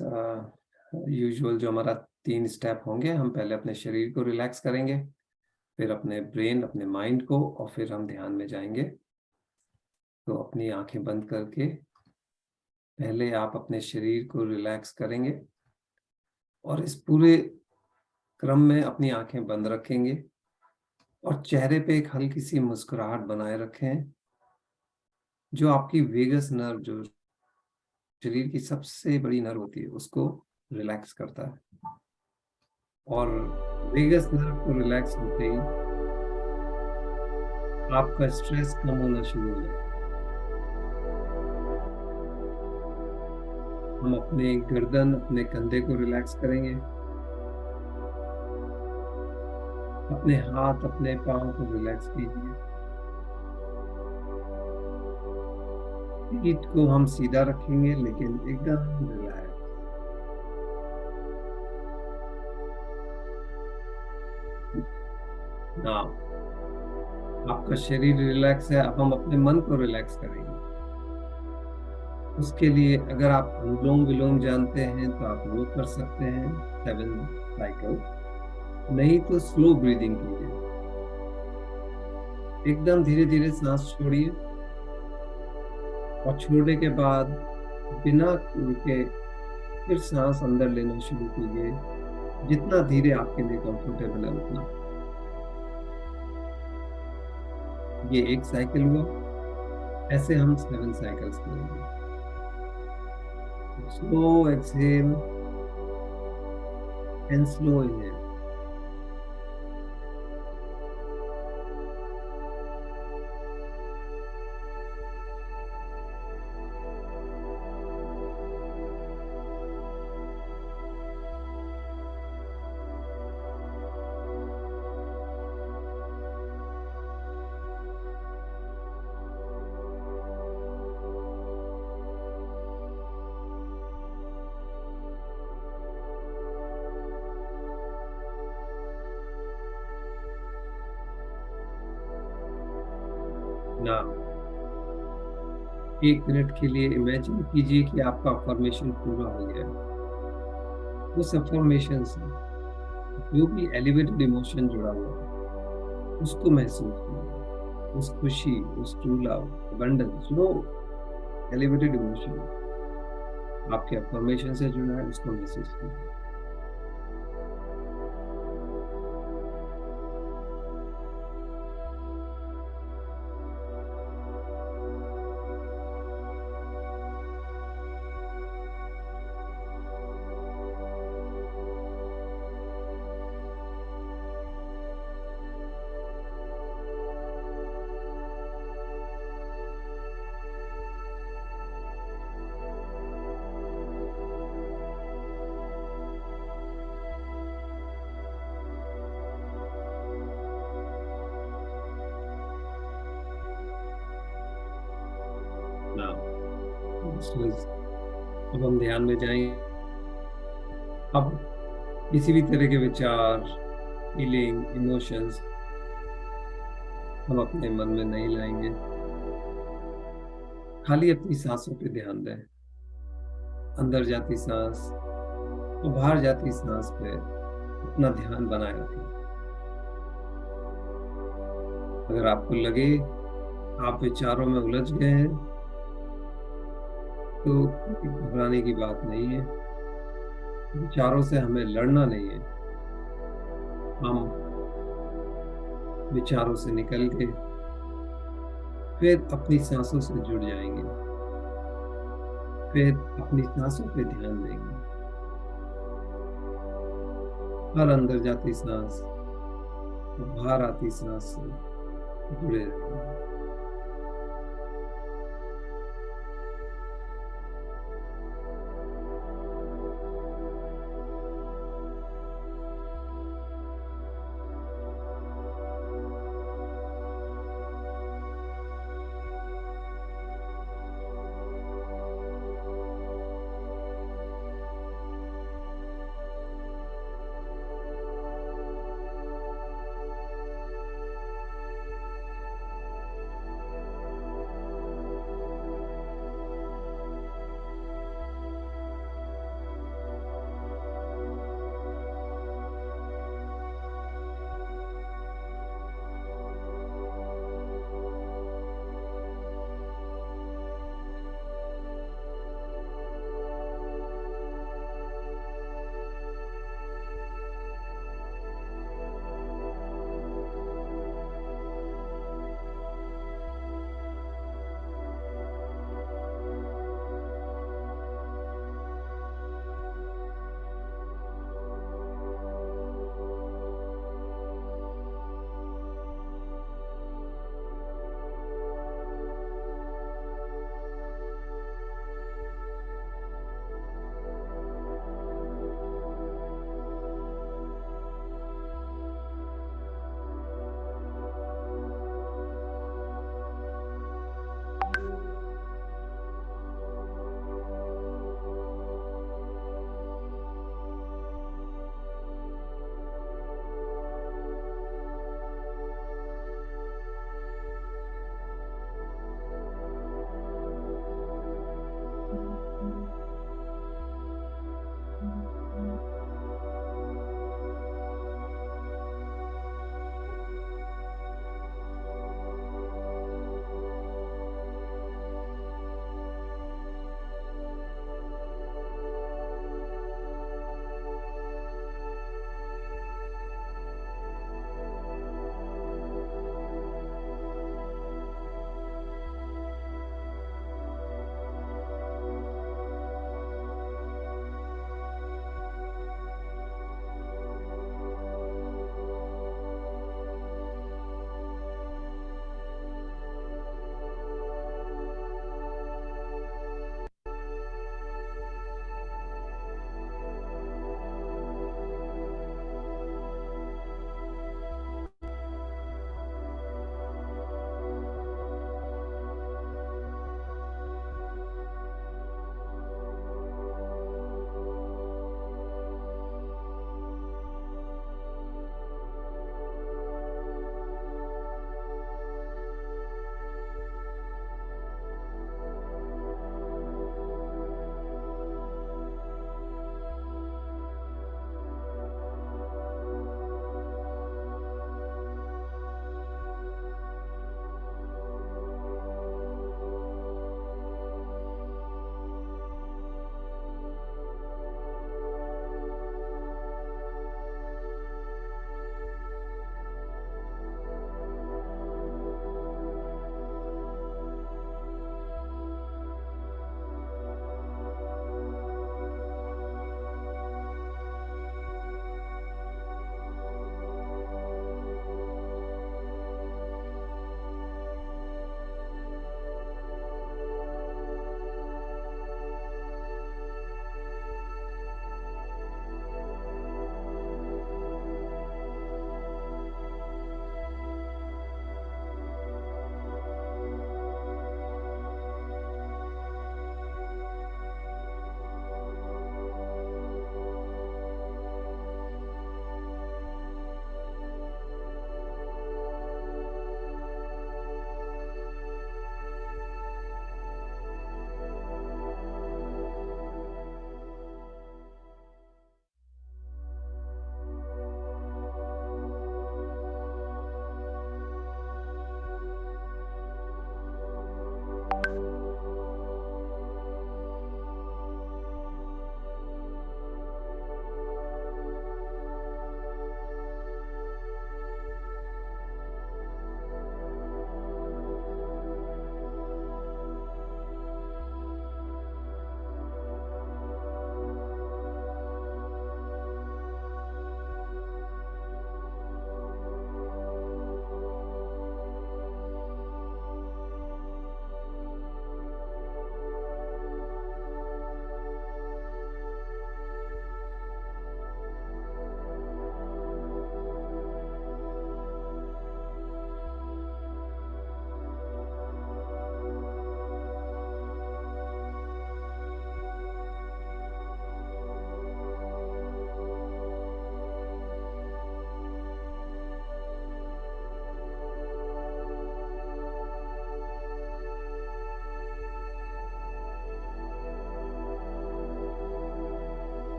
यूजुअल जो हमारा 3 स्टेप होंगे, हम पहले अपने शरीर को रिलैक्स करेंगे, फिर अपने ब्रेन, अपने माइंड को, और फिर हम ध्यान में जाएंगे। तो अपनी आंखें बंद करके पहले आप अपने शरीर को रिलैक्स करेंगे और इस पूरे क्रम में अपनी आंखें बंद रखेंगे और चेहरे पे एक हल्की सी मुस्कुराहट बनाए रखें, जो आपकी वेगस नर्व, जो शरीर की सबसे बड़ी नर्व होती है, उसको रिलैक्स करता है। और वेगस नर्व को रिलैक्स होते ही आपका स्ट्रेस कम होना शुरू हो जाएगा। हम अपने गर्दन, अपने कंधे को रिलैक्स करेंगे, अपने हाथ, अपने पाँव को रिलैक्स कीजिए। पीठ को हम सीधा रखेंगे लेकिन एकदम रिलैक्स। नाउ आपका शरीर रिलैक्स है, अब हम अपने मन को रिलैक्स करेंगे। उसके लिए अगर आप अनुलोम विलोम जानते हैं तो आप वो कर सकते हैं, 7 साइकिल। नहीं तो स्लो ब्रीदिंग कीजिए, एकदम धीरे धीरे सांस छोड़िए और छोड़ने के बाद बिना रुके फिर सांस अंदर लेना शुरू कीजिए, जितना धीरे आपके लिए कंफर्टेबल है उतना। ये एक साइकिल हुआ, ऐसे हम 7 साइकिल्स करेंगे। Slow exhale and slow inhale. ना 1 मिनट के लिए इमेजिन कीजिए कि आपका अफर्मेशन पूरा हो गया है। उस अफर्मेशन से जो भी एलिवेटेड इमोशन जुड़ा हुआ है उसको महसूस कीजिए, उस खुशी, उस ट्रू लव, अबंडेंस, जो एलिवेटेड इमोशन आपके अफर्मेशन से जुड़ा है उसको महसूस कीजिए। Now, अब हम ध्यान में जाएंगे। अब किसी भी तरह के विचार, फीलिंग, इमोशंस हम अपने मन में नहीं लाएंगे, खाली अपनी सांसों पे ध्यान दें। अंदर जाती सांस और बाहर जाती सांस पे अपना ध्यान बनाए रखें। अगर आपको लगे आप विचारों में उलझ गए हैं तो घबराने की बात नहीं है। विचारों से हमें लड़ना नहीं है, हम विचारों से निकल के फिर अपनी सांसों से जुड़ जाएंगे, फिर अपनी सांसों पे ध्यान देंगे। हर अंदर जाती सांस बाहर आती सांस से जुड़े रहेंगे।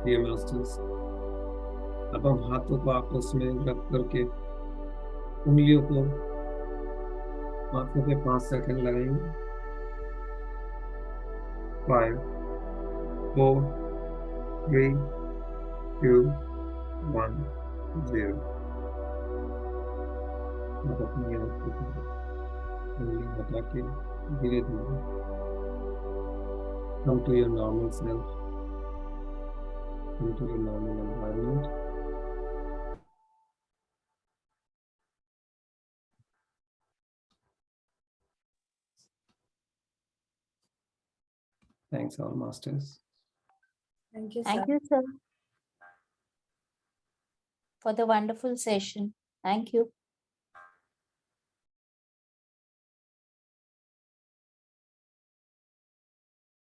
Dear masters, अब हम हाथों को आपस में रब करके उंगलियों को आंखों पे 5 सेकंड लगाएंगे। 5, 4, 3, 2, 1, 0। आप अपनी आंखों को उंगली हटा के धीरे धीरे come to your normal self, come to your normal environment. Thanks, all masters. Thank you, Thank sir. you, sir, for the wonderful session. Thank you.